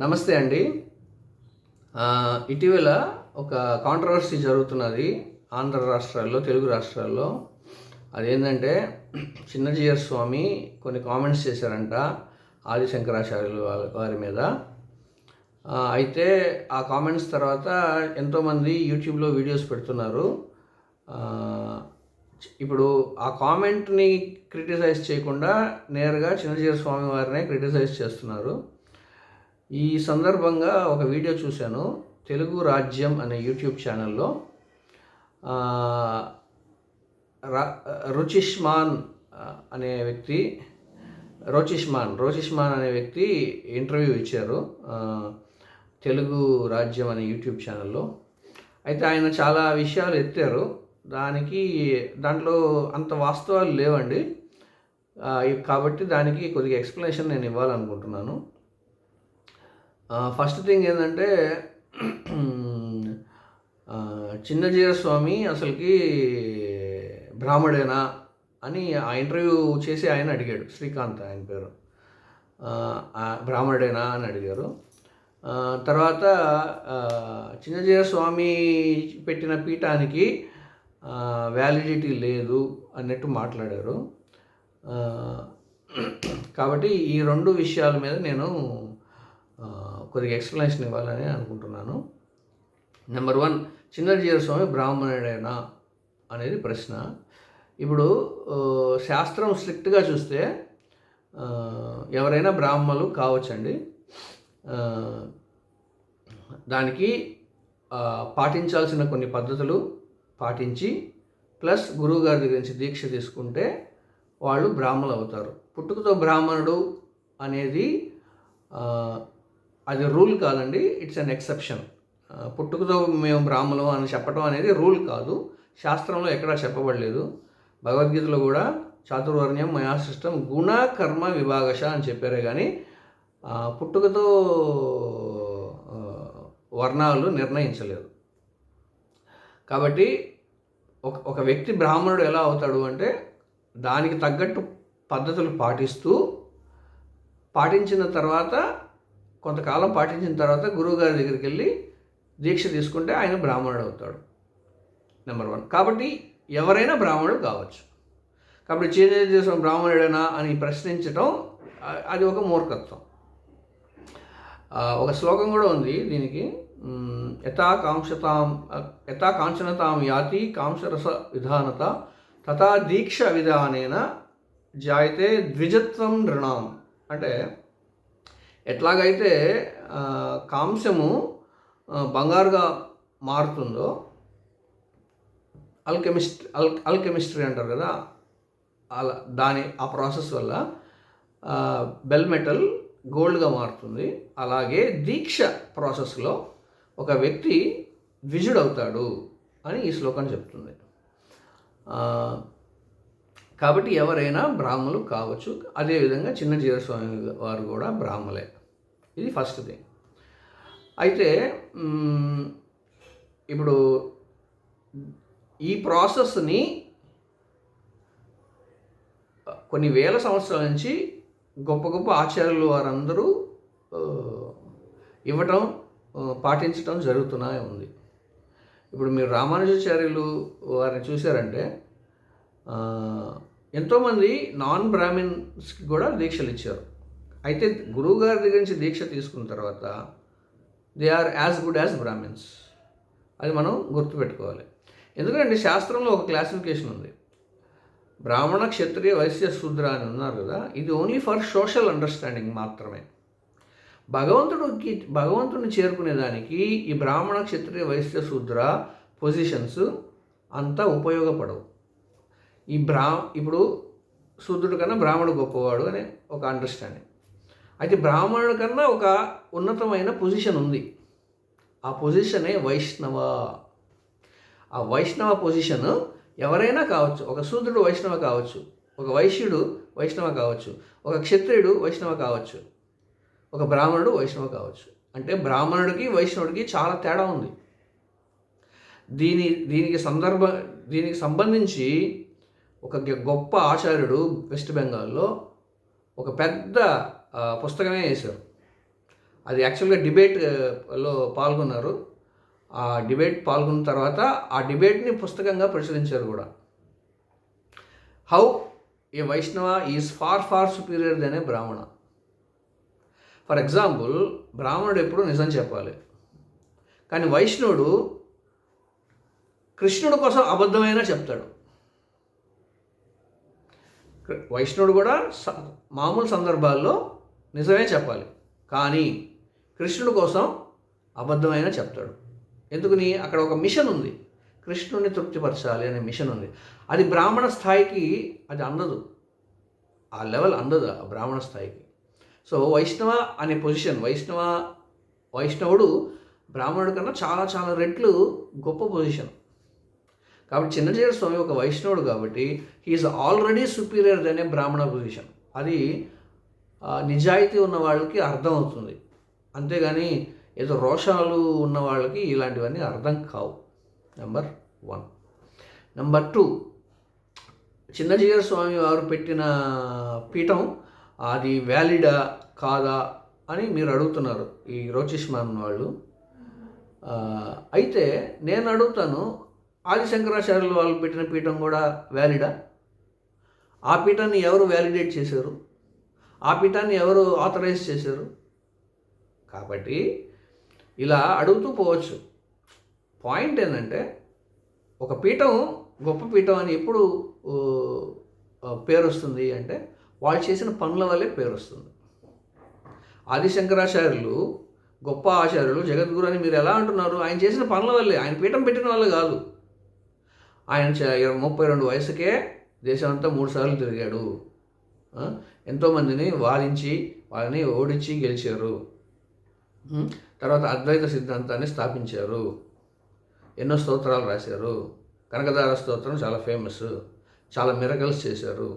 నమస్తే అండి. ఇటీవల ఒక కాంట్రవర్సీ జరుగుతున్నది ఆంధ్ర రాష్ట్రాల్లో, తెలుగు రాష్ట్రాల్లో. అదేంటంటే చిన్నజీయర్ స్వామి కొన్ని కామెంట్స్ చేశారంట ఆది శంకరాచార్యులు వారి మీద. అయితే ఆ కామెంట్స్ తర్వాత ఎంతోమంది యూట్యూబ్లో వీడియోస్ పెడుతున్నారు. ఇప్పుడు ఆ కామెంట్ని క్రిటిసైజ్ చేయకుండా నేరుగా చిన్నజీయర్ స్వామి వారినే క్రిటిసైజ్ చేస్తున్నారు. ఈ సందర్భంగా ఒక వీడియో చూశాను తెలుగు రాజ్యం అనే యూట్యూబ్ ఛానల్లో. రుచిష్మాన్ అనే వ్యక్తి రోచిష్మాన్ అనే వ్యక్తి ఇంటర్వ్యూ ఇచ్చారు తెలుగు రాజ్యం అనే యూట్యూబ్ ఛానల్లో. అయితే ఆయన చాలా విషయాలు ఎత్తారు. దాంట్లో అంత వాస్తవాలు లేవండి. కాబట్టి దానికి కొద్దిగా ఎక్స్ప్లెనేషన్ నేను ఇవ్వాలనుకుంటున్నాను. ఫస్ట్ థింగ్ ఏంటంటే చిన్నజీయర్ స్వామి అసలుకి బ్రాహ్మడేనా అని ఆ ఇంటర్వ్యూ చేసి ఆయన అడిగాడు. శ్రీకాంత్ ఆయన పేరు. బ్రాహ్మడేనా అని అడిగారు. తర్వాత చిన్నజీయర్ స్వామి పెట్టిన పీఠానికి వ్యాలిడిటీ లేదు అన్నట్టు మాట్లాడారు. కాబట్టి ఈ రెండు విషయాల మీద నేను కొద్దిగా ఎక్స్ప్లెనేషన్ ఇవ్వాలని అనుకుంటున్నాను. నెంబర్ 1, చిన్నజీయర్ స్వామి బ్రాహ్మణుడేనా అనేది ప్రశ్న. ఇప్పుడు శాస్త్రం స్ట్రిక్ట్గా చూస్తే ఎవరైనా బ్రాహ్మణులు కావచ్చండి. దానికి పాటించాల్సిన కొన్ని పద్ధతులు పాటించి ప్లస్ గురువుగారి దగ్గర నుంచి దీక్ష తీసుకుంటే వాళ్ళు బ్రాహ్మణులు అవుతారు. పుట్టుకతో బ్రాహ్మణుడు అనేది అది రూల్ కాదండి, ఇట్స్ అన్ ఎక్సెప్షన్. పుట్టుకతో మేము బ్రాహ్మణులు అని చెప్పడం అనేది రూల్ కాదు. శాస్త్రంలో ఎక్కడా చెప్పబడలేదు. భగవద్గీతలో కూడా చాతుర్వర్ణ్యం మయా సృష్టం గుణ కర్మ విభాగశ అని చెప్పారే కానీ పుట్టుకతో వర్ణాలు నిర్ణయించలేదు. కాబట్టి ఒక వ్యక్తి బ్రాహ్మణుడు ఎలా అవుతాడు అంటే దానికి తగ్గట్టు పద్ధతులు పాటించిన తర్వాత కొంతకాలం పాటించిన తర్వాత గురువుగారి దగ్గరికి వెళ్ళి దీక్ష తీసుకుంటే ఆయన బ్రాహ్మణుడు అవుతాడు. నెంబర్ 1. కాబట్టి ఎవరైనా బ్రాహ్మణుడు కావచ్చు. కాబట్టి చిన్నజీయర్ బ్రాహ్మణుడేనా అని ప్రశ్నించడం అది ఒక మూర్ఖత్వం. ఒక శ్లోకం కూడా ఉంది దీనికి. యథా కాంక్షణతాం యాతి కాంక్షరస విధానత తథా దీక్ష విధానేన జాయతే ద్విజత్వం నృణాం. అంటే ఎట్లాగైతే కాంస్యము బంగారుగా మారుతుందో, అల్కెమిస్ట్రీ అంటారు కదా, అలా ఆ ప్రాసెస్ వల్ల బెల్ మెటల్ గోల్డ్గా మారుతుంది. అలాగే దీక్ష ప్రాసెస్లో ఒక వ్యక్తి ద్విజుడవుతాడు అని ఈ శ్లోకం చెప్తుంది. కాబట్టి ఎవరైనా బ్రాహ్మణులు కావచ్చు. అదేవిధంగా చిన్నజీయర్ స్వామి వారు కూడా బ్రాహ్మలే. ఇది ఫస్ట్ థింగ్. అయితే ఇప్పుడు ఈ ప్రాసెస్ని కొన్ని వేల సంవత్సరాల నుంచి గొప్ప గొప్ప ఆచార్యులు వారందరూ ఇవ్వటం పాటించటం జరుగుతూనే ఉంది. ఇప్పుడు మీరు రామానుజాచార్యులు వారిని చూశారంటే ఎంతోమంది నాన్ బ్రాహ్మిన్స్కి కూడా దీక్షలు ఇచ్చారు. అయితే గురువు గారి దగ్గర నుంచి దీక్ష తీసుకున్న తర్వాత they are as good as Brahmins. అది మనం గుర్తుపెట్టుకోవాలి. ఎందుకంటే శాస్త్రంలో ఒక క్లాసిఫికేషన్ ఉంది. బ్రాహ్మణ, క్షత్రియ, వైశ్య, శూద్ర అని ఉన్నారు కదా. ఇది ఓన్లీ ఫర్ సోషల్ అండర్స్టాండింగ్ మాత్రమే. భగవంతుడిని చేరుకునేదానికి ఈ బ్రాహ్మణ, క్షత్రియ, వైశ్య, శూద్ర పొజిషన్స్ అంతా ఉపయోగపడవు. ఇప్పుడు శూద్రుడి కన్నా బ్రాహ్మణుడు గొప్పవాడు అనే ఒక అండర్స్టాండింగ్. అయితే బ్రాహ్మణుడి కన్నా ఒక ఉన్నతమైన పొజిషన్ ఉంది. ఆ పొజిషనే వైష్ణవ. ఆ వైష్ణవ పొజిషన్ ఎవరైనా కావచ్చు. ఒక శూద్రుడు వైష్ణవ కావచ్చు, ఒక వైశ్యుడు వైష్ణవ కావచ్చు, ఒక క్షత్రియుడు వైష్ణవ కావచ్చు, ఒక బ్రాహ్మణుడు వైష్ణవ కావచ్చు. అంటే బ్రాహ్మణుడికి వైష్ణవుడికి చాలా తేడా ఉంది. దీనికి సంబంధించి ఒక గొప్ప ఆచార్యుడు వెస్ట్ బెంగాల్లో ఒక పెద్ద పుస్తకమే వేశారు. అది యాక్చువల్గా డిబేట్లో పాల్గొన్నారు. ఆ డిబేట్ పాల్గొన్న తర్వాత ఆ డిబేట్ని పుస్తకంగా ప్రచురించారు కూడా. How a Vaishnava is far far superior than a Brahmana. For example, బ్రాహ్మణుడు ఎప్పుడు నిజం చెప్పాలి, కానీ వైష్ణవుడు కృష్ణుడు కోసం అబద్ధమైనా చెప్తాడు. వైష్ణవుడు కూడా మామూలు సందర్భాల్లో నిజమే చెప్పాలి, కానీ కృష్ణుడి కోసం అబద్ధమైనా చెప్తాడు. ఎందుకని? అక్కడ ఒక మిషన్ ఉంది, కృష్ణుడిని తృప్తిపరచాలి అనే మిషన్ ఉంది. అది బ్రాహ్మణ స్థాయికి అది అందదు, ఆ లెవెల్ అందదు ఆ బ్రాహ్మణ స్థాయికి. సో వైష్ణవ అనే పొజిషన్, వైష్ణవుడు బ్రాహ్మణుడి కన్నా చాలా చాలా రెట్లు గొప్ప పొజిషన్. కాబట్టి చిన్నజీర స్వామి ఒక వైష్ణవుడు కాబట్టి he's already superior than a బ్రాహ్మణ పొజిషన్. అది నిజాయితీ ఉన్న వాళ్ళకి అర్థమవుతుంది, అంతేగాని ఏదో రోషాలు ఉన్న వాళ్ళకి ఇలాంటివన్నీ అర్థం కావు. నెంబర్ 1. నెంబర్ 2, చిన్నజీర స్వామి వారు పెట్టిన పీఠం అది వ్యాలిడా కాదా అని మీరు అడుగుతున్నారు ఈ రోచిష్మాన్ వాళ్ళు. అయితే నేను అడుగుతాను, ఆదిశంకరాచార్యులు వాళ్ళు పెట్టిన పీఠం కూడా వ్యాలిడా? ఆ పీఠాన్ని ఎవరు వ్యాలిడేట్ చేశారు? ఆ పీఠాన్ని ఎవరు ఆథరైజ్ చేశారు? కాబట్టి ఇలా అడుగుతూ పోవచ్చు. పాయింట్ ఏంటంటే, ఒక పీఠం గొప్ప పీఠం అని ఎప్పుడు పేరు వస్తుంది అంటే వాళ్ళు చేసిన పనుల వల్లే పేరు వస్తుంది. ఆదిశంకరాచార్యులు గొప్ప ఆచార్యులు, జగద్గురు అని మీరు ఎలా అంటున్నారు? ఆయన చేసిన పనుల వల్లే, ఆయన పీఠం పెట్టిన వల్ల కాదు. ఆయన 32 వయసుకే దేశమంతా 3 సార్లు తిరిగాడు. ఎంతోమందిని వాదించి వాళ్ళని ఓడించి గెలిచారు. తర్వాత అద్వైత సిద్ధాంతాన్ని స్థాపించారు. ఎన్నో స్తోత్రాలు రాశారు. కనకదార స్తోత్రం చాలా ఫేమస్. చాలా మిరకల్స్ చేశారు.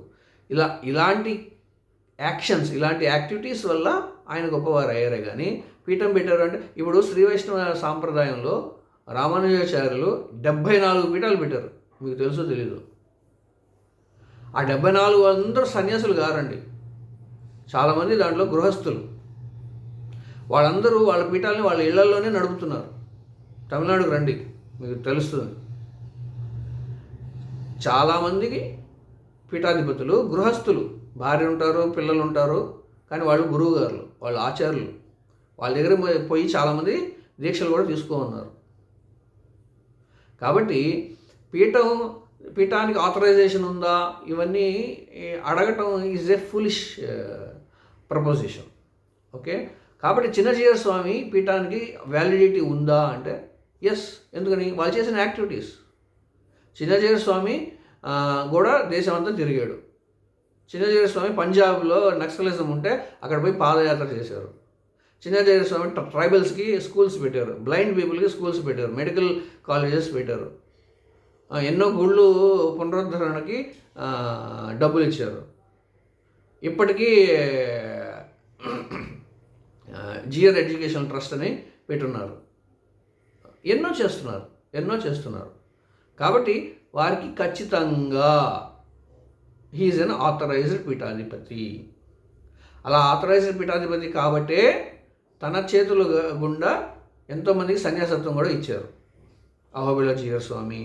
ఇలాంటి యాక్షన్స్, ఇలాంటి యాక్టివిటీస్ వల్ల ఆయన గొప్పవారు అయ్యారే కానీ పీఠం పెట్టారు అంటే, ఇప్పుడు శ్రీ వైష్ణవ సాంప్రదాయంలో రామానుజాచార్యులు 74 పీఠాలు పెట్టారు. మీకు తెలుసో తెలీదు? ఆ 74 అందరూ సన్యాసులు కారండి, చాలామంది దాంట్లో గృహస్థులు. వాళ్ళందరూ వాళ్ళ పీఠాలని వాళ్ళ ఇళ్లలోనే నడుపుతున్నారు. తమిళనాడుకు రండి, మీకు తెలుస్తుంది. చాలామందికి పీఠాధిపతులు గృహస్థులు, భార్య ఉంటారు, పిల్లలు ఉంటారు, కానీ వాళ్ళు గురువుగారులు, వాళ్ళు ఆచార్యులు. వాళ్ళ దగ్గర పోయి చాలామంది దీక్షలు కూడా తీసుకోమన్నారు. కాబట్టి పీఠానికి ఆథరైజేషన్ ఉందా ఇవన్నీ అడగటం is a foolish proposition. Okay, కాబట్టి చిన్నజీర స్వామి పీఠానికి వ్యాలిడిటీ ఉందా అంటే ఎస్. ఎందుకని? వాళ్ళు చేసిన యాక్టివిటీస్. చిన్నజీర స్వామి కూడా దేశం అంతా తిరిగాడు. చిన్నజీర స్వామి పంజాబ్లో నక్సలిజం ఉంటే అక్కడ పోయి పాదయాత్ర చేశారు. చిన్నజీర స్వామి ట్రైబల్స్కి స్కూల్స్ పెట్టారు, బ్లైండ్ పీపుల్కి స్కూల్స్ పెట్టారు, మెడికల్ కాలేజెస్ పెట్టారు, ఎన్నో గుళ్ళు పునరుద్ధరణకి డబ్బులు ఇచ్చారు. ఇప్పటికీ జిఆర్ ఎడ్యుకేషన్ ట్రస్ట్ అని పెట్టున్నారు. ఎన్నో చేస్తున్నారు. కాబట్టి వారికి ఖచ్చితంగా హీఈస్ ఎన్ ఆథరైజ్డ్ పీఠాధిపతి. అలా ఆథరైజ్డ్ పీఠాధిపతి కాబట్టే తన చేతుల గుండా ఎంతోమందికి సన్యాసత్వం కూడా ఇచ్చారు. అహోబిళ జీర స్వామి,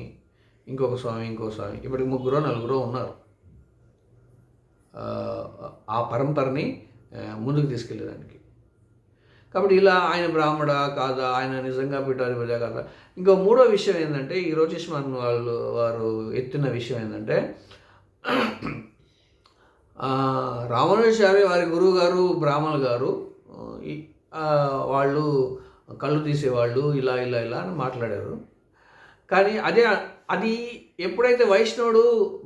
ఇంకో స్వామి. ఇప్పటికి 3-4 ఉన్నారు ఆ పరంపరని ముందుకు తీసుకెళ్ళేదానికి. కాబట్టి ఇలా ఆయన బ్రాహ్మడా కాదా, ఆయన నిజంగా పీఠాధిపతి కాదా. ఇంకో 3వ విషయం ఏంటంటే, ఈ రోచిష్మాన్ వారు ఎత్తిన విషయం ఏంటంటే, రామానుజాచార్య వారి గురువు గారు బ్రాహ్మణులు గారు వాళ్ళు కళ్ళు తీసేవాళ్ళు, ఇలా అని మాట్లాడారు. కానీ అది ఎప్పుడైతే వైష్ణవుడు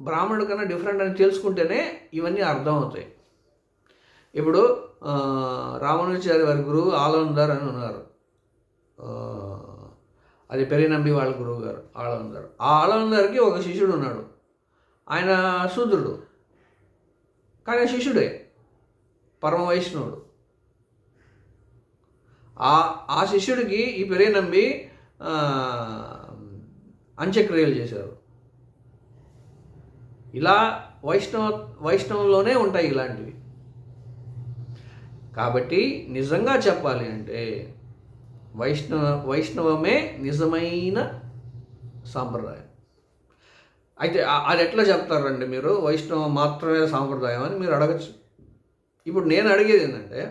బ్రాహ్మణుడు కన్నా డిఫరెంట్ అని తెలుసుకుంటేనే ఇవన్నీ అర్థమవుతాయి. ఇప్పుడు రామానుజాచార్య వారి గురువు ఆలవందర్ అని ఉన్నారు, అది పెరినంబి వాళ్ళ గురువు గారు ఆలవందర్. ఆ ఆలవందర్కి ఒక శిష్యుడు ఉన్నాడు, ఆయన శూద్రుడు కానీ శిష్యుడే, పరమ వైష్ణవుడు. ఆ శిష్యుడికి ఈ పెరినంబి అంత్యక్రియలు చేశారు. ఇలా వైష్ణవంలోనే ఉంటాయి ఇలాంటివి. కాబట్టి నిజంగా చెప్పాలి అంటే వైష్ణవమే నిజమైన సాంప్రదాయం. అయితే అది ఎట్లా చెప్తారండి మీరు, వైష్ణవం మాత్రమే సాంప్రదాయం అని మీరు అడగచ్చు. ఇప్పుడు నేను అడిగేది ఏంటంటే,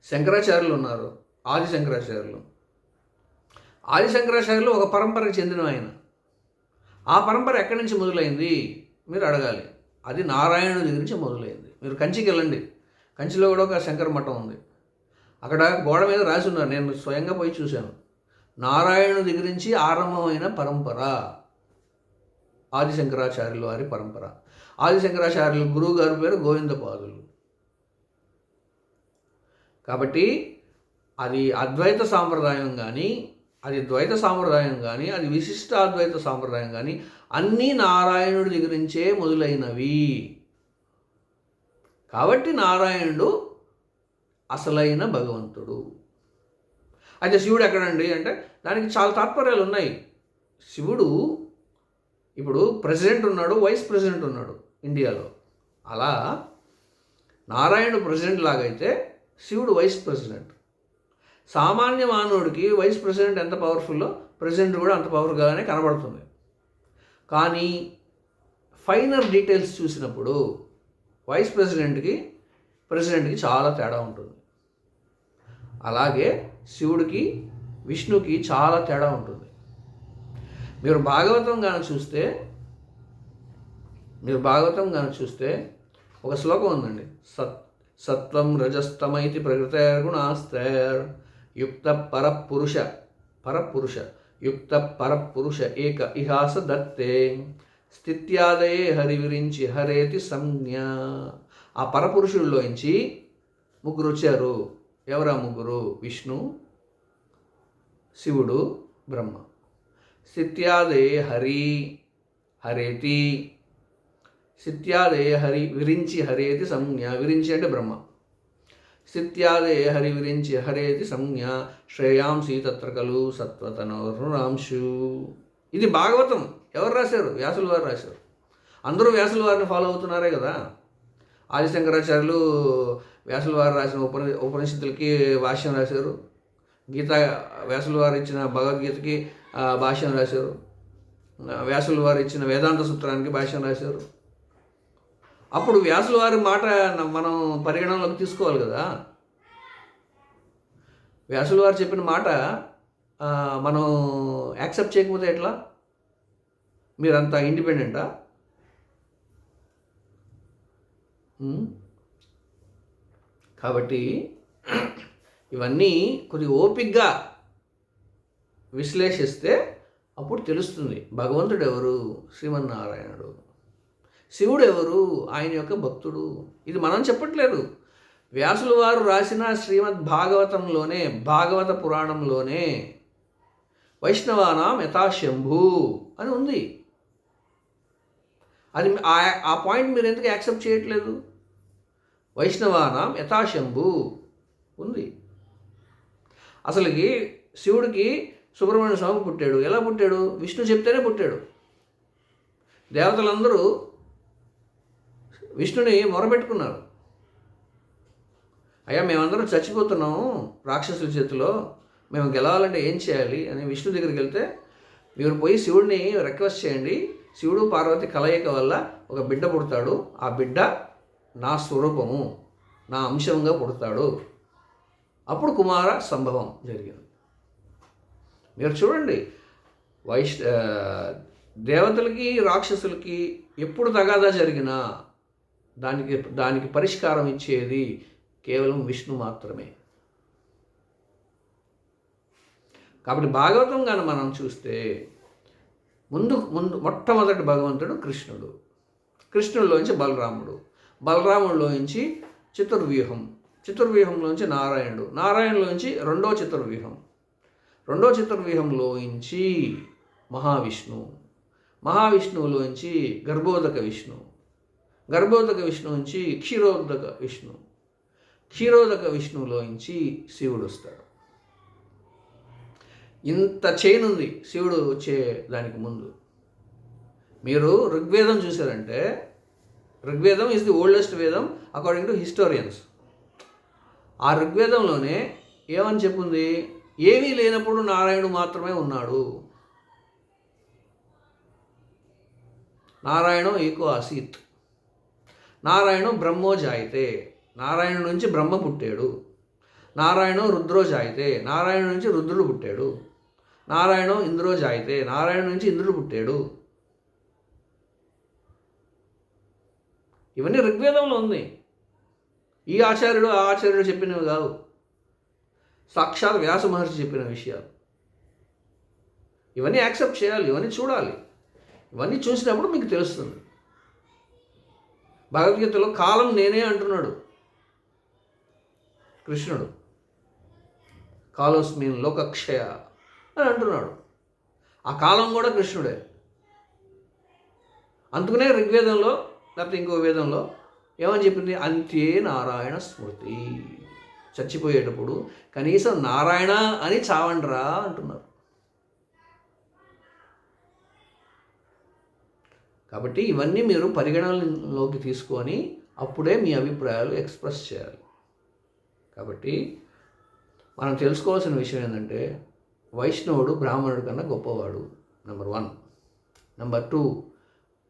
శంకరాచార్యులు ఉన్నారు, ఆది శంకరాచార్యులు ఒక పరంపరకు చెందిన ఆయన. ఆ పరంపర ఎక్కడి నుంచి మొదలైంది మీరు అడగాలి. అది నారాయణుడి దగ్గర నుంచి మొదలైంది. మీరు కంచికి వెళ్ళండి, కంచిలో కూడా ఒక శంకర మఠం ఉంది. అక్కడ గోడ మీద రాసి ఉన్నారు, నేను స్వయంగా పోయి చూశాను. నారాయణుడి దగ్గర నుంచి ఆరంభమైన పరంపర ఆది శంకరాచార్యులు వారి పరంపర. ఆది శంకరాచార్యులు గురువు గారి పేరు గోవిందపాదులు. కాబట్టి అది అద్వైత సాంప్రదాయం కానీ, అది ద్వైత సాంప్రదాయం కానీ, అది విశిష్ట అద్వైత సాంప్రదాయం కానీ అన్నీ నారాయణుడి దగ్గర నుంచే మొదలైనవి. కాబట్టి నారాయణుడు అసలైన భగవంతుడు. అయితే శివుడు ఎక్కడండి అంటే దానికి చాలా తాత్పర్యాలు ఉన్నాయి. శివుడు ఇప్పుడు ప్రెసిడెంట్ ఉన్నాడు, వైస్ ప్రెసిడెంట్ ఉన్నాడు ఇండియాలో. అలా నారాయణుడు ప్రెసిడెంట్ లాగైతే శివుడు వైస్ ప్రెసిడెంట్. సామాన్య మానవుడికి వైస్ ప్రెసిడెంట్ ఎంత పవర్ఫుల్లో ప్రెసిడెంట్ కూడా అంత పవర్గానే కనబడుతుంది. కానీ ఫైనల్ డీటెయిల్స్ చూసినప్పుడు వైస్ ప్రెసిడెంట్కి ప్రెసిడెంట్కి చాలా తేడా ఉంటుంది. అలాగే శివుడికి విష్ణుకి చాలా తేడా ఉంటుంది. మీరు భాగవతం కానీ చూస్తే ఒక శ్లోకం ఉందండి, సత్వం రజస్తమైతి ప్రకృతైర్గుణాస్తైర్ యుక్త పరపురుష యుక్త పరపురుష ఏక ఇహాస దత్తే స్థిత్యాదయే హరి విరించి హరేతి సంజ్ఞ. ఆ పరపురుషుల్లోంచి ముగ్గురు వచ్చారు. ఎవరా ముగ్గురు? విష్ణు, శివుడు, బ్రహ్మ. స్థిత్యాదయే హరి హరేతి, స్థిత్యాదయే హరి విరించి హరేతి సంజ్ఞ. విరించి అంటే బ్రహ్మ. స్థిత్యాదయే హరి విరించి హరేతి సంజ్ఞ శ్రేయాంసి తత్ర ఖలు సత్వతనోర్ణాంశు. ఇది భాగవతం. ఎవరు రాశారు? వ్యాసుల వారు రాశారు. అందరూ వ్యాసుల వారిని ఫాలో అవుతున్నారే కదా. ఆది శంకరాచార్యులు వ్యాసుల వారు రాసిన ఉపనిషత్తులకి భాష్యం రాశారు. వ్యాసుల వారు ఇచ్చిన భగవద్గీతకి భాష్యం రాశారు. వ్యాసుల వారు ఇచ్చిన వేదాంత సూత్రానికి భాష్యం రాశారు. అప్పుడు వ్యాసుల వారి మాట మనం పరిగణనలోకి తీసుకోవాలి కదా. వ్యాసుల వారు చెప్పిన మాట మనం యాక్సెప్ట్ చేయకపోతే ఎట్లా? మీరంతా ఇండిపెండెంటా? కాబట్టి ఇవన్నీ కొద్దిగా ఓపికగా విశ్లేషిస్తే అప్పుడు తెలుస్తుంది భగవంతుడు ఎవరు, శ్రీమన్నారాయణుడు. శివుడు ఎవరు? ఆయన యొక్క భక్తుడు. ఇది మనం చెప్పట్లేదు. వ్యాసుల వారు రాసిన శ్రీమద్ భాగవతంలోనే, భాగవత పురాణంలోనే వైష్ణవానాం యథాశంభు అని ఉంది. అది ఆ పాయింట్ మీరు ఎందుకు యాక్సెప్ట్ చేయట్లేదు? వైష్ణవానాం యథాశంభు ఉంది. అసలుకి శివుడికి సుబ్రహ్మణ్య స్వామి పుట్టాడు. ఎలా పుట్టాడు? విష్ణు చెప్తేనే పుట్టాడు. దేవతలందరూ విష్ణుని మొరపెట్టుకున్నారు. అయ్యా, మేమందరం చచ్చిపోతున్నాము రాక్షసుల చేతిలో, మేము గెలవాలంటే ఏం చేయాలి అని విష్ణు దగ్గరికి వెళ్తే, మీరు పోయి శివుడిని రిక్వెస్ట్ చేయండి, శివుడు పార్వతి కలయిక వల్ల ఒక బిడ్డ పుడతాడు, ఆ బిడ్డ నా స్వరూపము, నా అంశంగా పుడతాడు. అప్పుడు కుమార సంభవం జరిగింది. మీరు చూడండి, దేవతలకి రాక్షసులకి ఎప్పుడు తగాదా జరిగినా దానికి పరిష్కారం ఇచ్చేది కేవలం విష్ణు మాత్రమే. కాబట్టి భాగవతం కానీ మనం చూస్తే ముందు మొట్టమొదటి భగవంతుడు కృష్ణుడు, కృష్ణుడిలోంచి బలరాముడిలోంచి చతుర్వ్యూహంలోంచి నారాయణులోంచి రెండో చతుర్వ్యూహంలోంచి మహావిష్ణువులోంచి గర్భోదక విష్ణు నుంచి క్షీరోదక విష్ణువులోంచి శివుడు వస్తాడు. ఇంత చైన్ ఉంది శివుడు వచ్చే దానికి ముందు. మీరు ఋగ్వేదం చూసారంటే, ఋగ్వేదం ఈజ్ ది ఓల్డెస్ట్ వేదం అకార్డింగ్ టు హిస్టోరియన్స్. ఆ ఋగ్వేదంలోనే ఏమని చెప్పింది? ఏమీ లేనప్పుడు నారాయణుడు మాత్రమే ఉన్నాడు. నారాయణో ఏకో ఆసీత్, నారాయణో బ్రహ్మో జాయితే, నారాయణ నుంచి బ్రహ్మ పుట్టాడు. నారాయణో రుద్రో జాయితే, నారాయణ నుంచి రుద్రుడు పుట్టాడు. నారాయణో ఇంద్రో జాయితే, నారాయణ నుంచి ఇంద్రుడు పుట్టాడు. ఇవన్నీ ఋగ్వేదంలో ఉంది. ఈ ఆచార్యుడు ఆ ఆచార్యుడు చెప్పినవి కావు, సాక్షాత్ వ్యాస మహర్షి చెప్పిన విషయాలు. ఇవన్నీ యాక్సెప్ట్ చేయాలి, ఇవన్నీ చూడాలి. ఇవన్నీ చూసినప్పుడు మీకు తెలుస్తుంది. భగవద్గీతలో కాలం నేనే అంటున్నాడు కృష్ణుడు. కాలోస్మిన్ లోకక్షయ అని అంటున్నాడు. ఆ కాలం కూడా కృష్ణుడే. అందుకనే ఋగ్వేదంలో లేకపోతే ఇంకో వేదంలో ఏమని చెప్పింది? అంత్యే నారాయణ స్మృతి. చచ్చిపోయేటప్పుడు కనీసం నారాయణ అని చావండ్రా అంటున్నారు. కాబట్టి ఇవన్నీ మీరు పరిగణనలోకి తీసుకొని అప్పుడే మీ అభిప్రాయాలు ఎక్స్ప్రెస్ చేయాలి. కాబట్టి మనం తెలుసుకోవాల్సిన విషయం ఏంటంటే, వైష్ణవుడు బ్రాహ్మణుడి కన్నా గొప్పవాడు, నెంబర్ 1. నెంబర్ 2,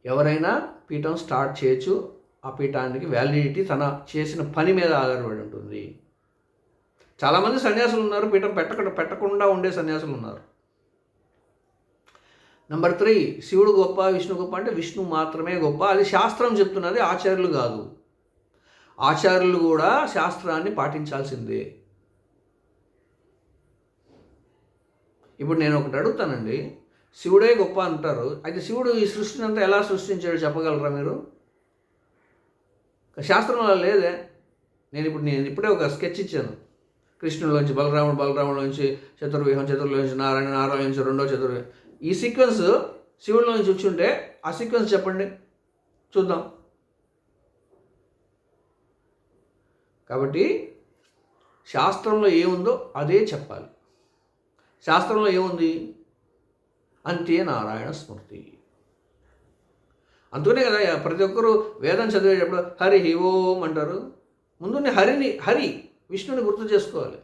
ఎవరైనా పీఠం స్టార్ట్ చేయొచ్చు. ఆ పీఠానికి వ్యాలిడిటీ తన చేసిన పని మీద ఆధారపడి ఉంటుంది. చాలామంది సన్యాసులు ఉన్నారు, పీఠం పెట్టకుండా ఉండే సన్యాసులు ఉన్నారు. నెంబర్ 3, శివుడు గొప్ప విష్ణు గొప్ప అంటే విష్ణు మాత్రమే గొప్ప. అది శాస్త్రం చెప్తున్నది, ఆచార్యులు కాదు. ఆచార్యులు కూడా శాస్త్రాన్ని పాటించాల్సిందే. ఇప్పుడు నేను ఒకటి అడుగుతానండి, శివుడే గొప్ప అంటారు, అయితే శివుడు ఈ సృష్టిని అంతా ఎలా సృష్టించాడు చెప్పగలరా మీరు? శాస్త్రంలో లేదే. నేను ఇప్పుడే ఒక స్కెచ్ ఇచ్చాను. కృష్ణుడిలోంచి బలరాముడిలోంచి చతుర్వ్యూహంలోంచి నారాయణలోంచి రెండో చతుర్వ్యూహం. ఈ సీక్వెన్స్ శివుడిలో నుంచి వచ్చి ఉంటే ఆ సీక్వెన్స్ చెప్పండి చూద్దాం. కాబట్టి శాస్త్రంలో ఏముందో అదే చెప్పాలి. శాస్త్రంలో ఏముంది? అంతే నారాయణ స్మృతి. అందుకనే కదా ప్రతి ఒక్కరూ వేదం చదివేటప్పుడు హరి ఓం అంటారు. ముందు హరి విష్ణుని గుర్తు చేసుకోవాలి.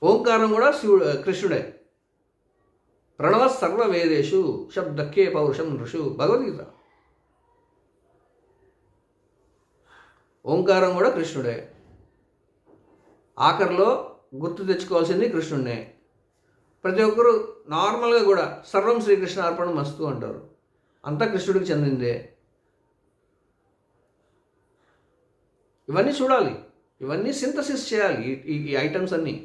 ఓంకారం కూడా కృష్ణుడే. ప్రణవ సర్వ వేదేషు శబ్దకే పౌరుషం ఋషు, భగవద్గీత. ఓంకారం కూడా కృష్ణుడే. ఆఖరిలో గుర్తు తెచ్చుకోవాల్సింది కృష్ణుడినే. ప్రతి ఒక్కరు నార్మల్గా కూడా సర్వం శ్రీకృష్ణ అర్పణం మస్తు అంటారు, అంతా కృష్ణుడికి చెందిందే. ఇవన్నీ చూడాలి, ఇవన్నీ సింథసిస్ చేయాలి. ఈ ఐటమ్స్ అన్నీ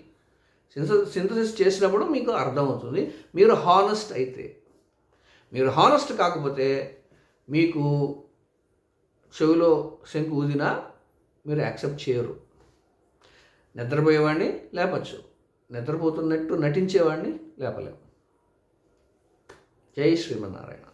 సింథసిస్ చేసినప్పుడు మీకు అర్థమవుతుంది. మీరు హానెస్ట్ అయితే. మీరు హానెస్ట్ కాకపోతే మీకు చెవిలో శంకు ఊదినా మీరు యాక్సెప్ట్ చేయరు. నిద్రపోయేవాడిని లేపచ్చు, నిద్రపోతున్నట్టు నటించేవాడిని లేపలేము. జై శ్రీమన్నారాయణ.